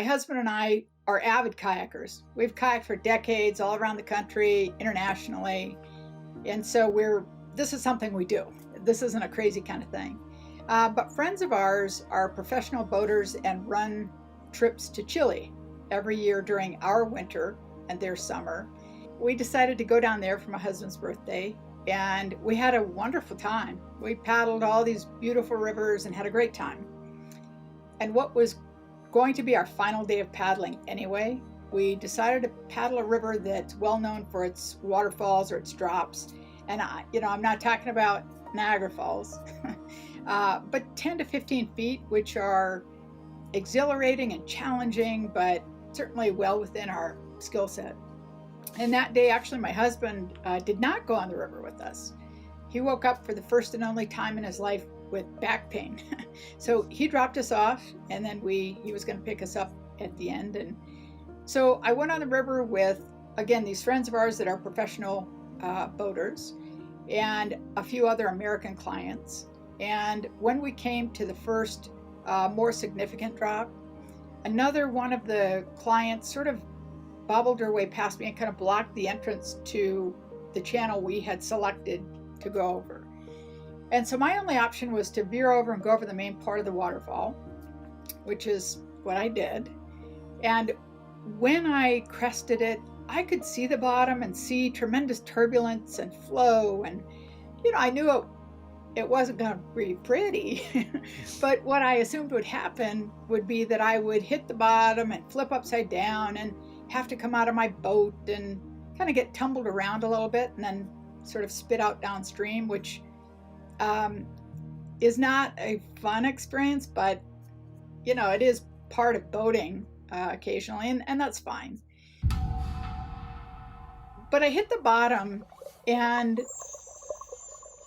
my husband and I are avid kayakers. We've kayaked for decades all around the country, internationally. And so this is something we do. This isn't a crazy kind of thing. But friends of ours are professional boaters and run trips to Chile every year during our winter and their summer. We decided to go down there for my husband's birthday, and we had a wonderful time. We paddled all these beautiful rivers and had a great time. And what was going to be our final day of paddling anyway, we decided to paddle a river that's well known for its waterfalls or its drops. And I'm not talking about Niagara Falls, but 10 to 15 feet, which are exhilarating and challenging, but certainly well within our skill set. And that day, actually, my husband did not go on the river with us. He woke up for the first and only time in his life with back pain. So he dropped us off, and then he was going to pick us up at the end. And so I went on the river with, again, these friends of ours that are professional boaters and a few other American clients. And when we came to the first more significant drop, another one of the clients sort of bobbled her way past me and kind of blocked the entrance to the channel we had selected to go over. And so my only option was to veer over and go over the main part of the waterfall, which is what I did. And when I crested it, I could see the bottom and see tremendous turbulence and flow. And, I knew it wasn't going to be pretty, but what I assumed would happen would be that I would hit the bottom and flip upside down and have to come out of my boat and kind of get tumbled around a little bit and then sort of spit out downstream, which is not a fun experience, but it is part of boating occasionally, and that's fine. But I hit the bottom, and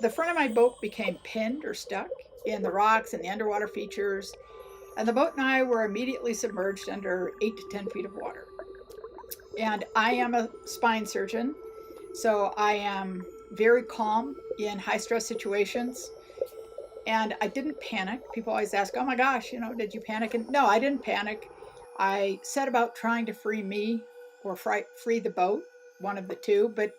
the front of my boat became pinned or stuck in the rocks and the underwater features, and the boat and I were immediately submerged under 8 to 10 feet of water. And I am a spine surgeon, so I am very calm in high stress situations. And I didn't panic. People always ask, oh my gosh, did you panic? And no, I didn't panic. I set about trying to free me or free the boat, one of the two. But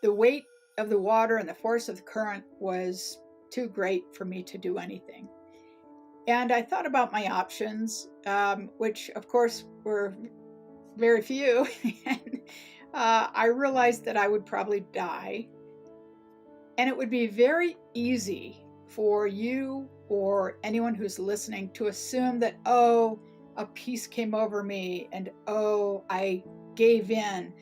the weight of the water and the force of the current was too great for me to do anything. And I thought about my options, which of course were very few. And I realized that I would probably die. And it would be very easy for you or anyone who's listening to assume that, oh, a peace came over me and, oh, I gave in.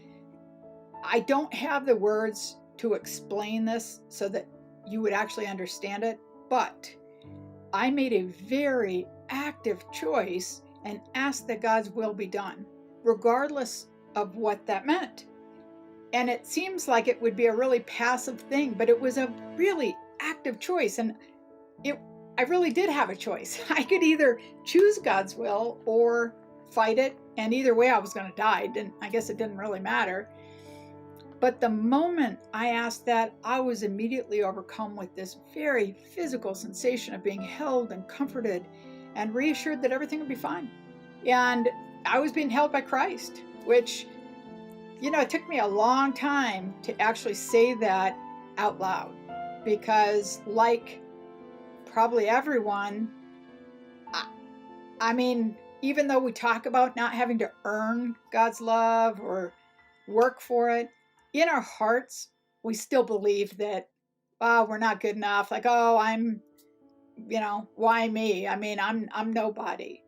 I don't have the words to explain this so that you would actually understand it, but I made a very active choice and asked that God's will be done, regardless of what that meant. And it seems like it would be a really passive thing, but it was a really active choice. And I really did have a choice. I could either choose God's will or fight it. And either way, I was going to die. I guess it didn't really matter. But the moment I asked that, I was immediately overcome with this very physical sensation of being held and comforted and reassured that everything would be fine. And I was being held by Christ, which, it took me a long time to actually say that out loud, because like probably everyone, I mean, even though we talk about not having to earn God's love or work for it, in our hearts, we still believe that, oh, we're not good enough. Like, oh, I'm, why me? I mean, I'm nobody.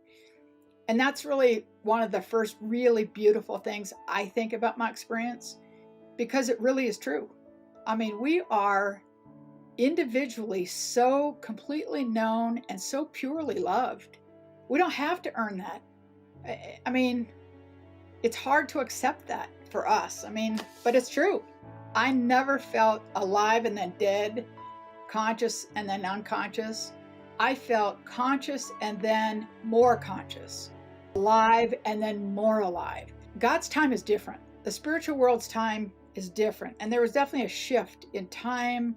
And that's really one of the first really beautiful things I think about my experience, because it really is true. I mean, we are individually so completely known and so purely loved. We don't have to earn that. I mean, it's hard to accept that for us. I mean, but it's true. I never felt alive and then dead, conscious and then unconscious. I felt conscious and then more conscious, alive and then more alive. God's time is different. The spiritual world's time is different. And there was definitely a shift in time,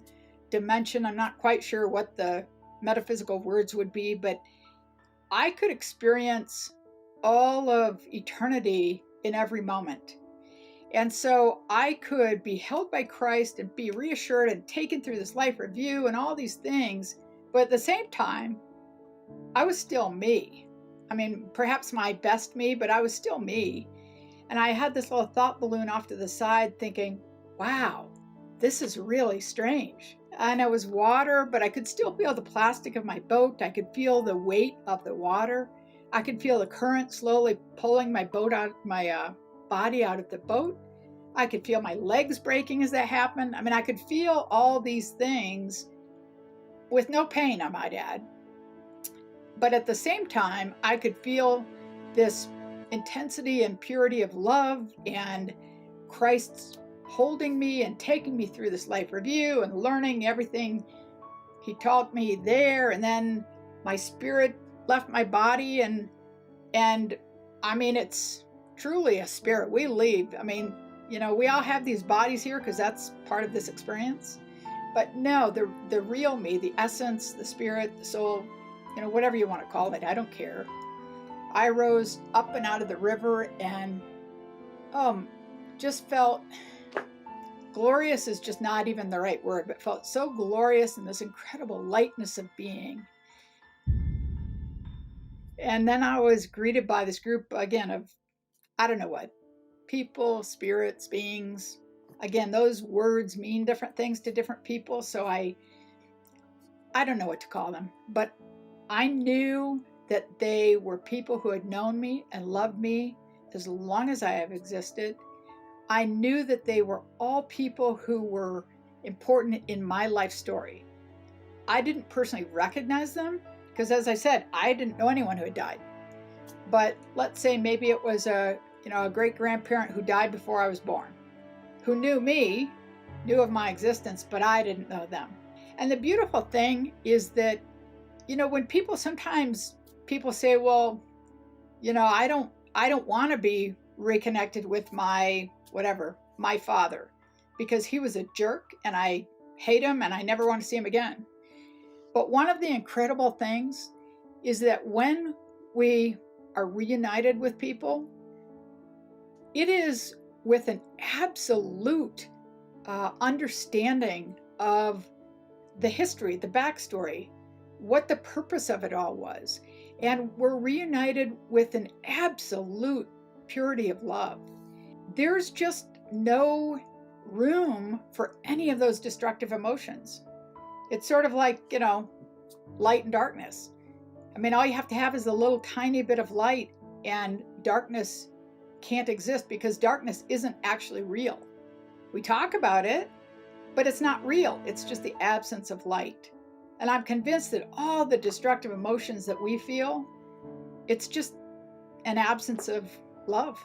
dimension. I'm not quite sure what the metaphysical words would be, but I could experience all of eternity in every moment. And so I could be held by Christ and be reassured and taken through this life review and all these things. But at the same time, I was still me. I mean, perhaps my best me, but I was still me. And I had this little thought balloon off to the side thinking, wow, this is really strange. And it was water, but I could still feel the plastic of my boat. I could feel the weight of the water. I could feel the current slowly pulling my boat out, my body out of the boat. I could feel my legs breaking as that happened. I mean, I could feel all these things with no pain, I might add. But at the same time, I could feel this intensity and purity of love and Christ's holding me and taking me through this life review and learning everything he taught me there. And then my spirit left my body. And I mean, it's truly a spirit. We leave. I mean, you know, we all have these bodies here because that's part of this experience. But no, the real me, the essence, the spirit, the soul, you know, whatever you want to call it, I don't care. I rose up and out of the river and just felt glorious is just not even the right word, but felt so glorious in this incredible lightness of being. And then I was greeted by this group again of, I don't know what, people, spirits, beings. Again, those words mean different things to different people. So I don't know what to call them, but I knew that they were people who had known me and loved me as long as I have existed. I knew that they were all people who were important in my life story. I didn't personally recognize them because, as I said, I didn't know anyone who had died. But let's say maybe it was a great-grandparent who died before I was born, who knew me, knew of my existence, but I didn't know them. And the beautiful thing is that, you know, when sometimes people say, well, you know, I don't want to be reconnected with my father because he was a jerk and I hate him and I never want to see him again. But one of the incredible things is that when we are reunited with people, it is with an absolute understanding of the history, the backstory, what the purpose of it all was. And we're reunited with an absolute purity of love. There's just no room for any of those destructive emotions. It's sort of like, you know, light and darkness. I mean, all you have to have is a little tiny bit of light and darkness can't exist because darkness isn't actually real. We talk about it, but it's not real. It's just the absence of light. And I'm convinced that all the destructive emotions that we feel, it's just an absence of love.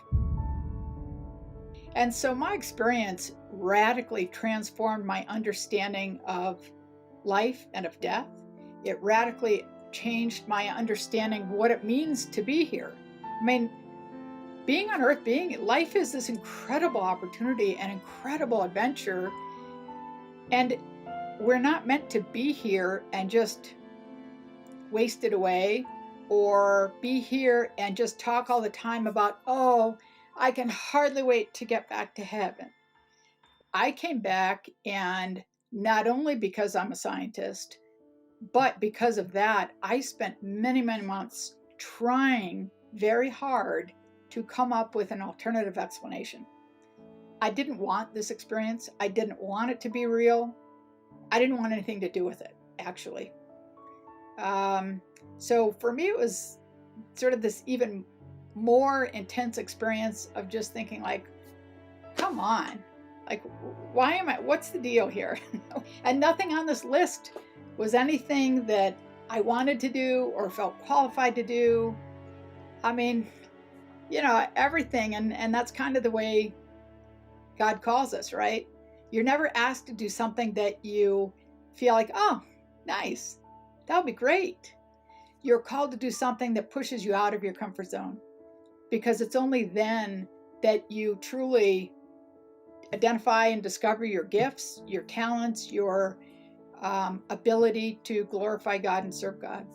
And so my experience radically transformed my understanding of life and of death. It radically changed my understanding of what it means to be here. I mean, being on Earth, life is this incredible opportunity and incredible adventure. And we're not meant to be here and just waste it away or be here and just talk all the time about, oh, I can hardly wait to get back to heaven. I came back, and not only because I'm a scientist, but because of that, I spent many, many months trying very hard to come up with an alternative explanation. I didn't want this experience. I didn't want it to be real. I didn't want anything to do with it, actually. So for me, it was sort of this even more intense experience of just thinking like, come on, like, what's the deal here? And nothing on this list was anything that I wanted to do or felt qualified to do. I mean, you know, everything. And that's kind of the way God calls us, right? You're never asked to do something that you feel like, oh, nice, that'll be great. You're called to do something that pushes you out of your comfort zone, because it's only then that you truly identify and discover your gifts, your talents, your ability to glorify God and serve God.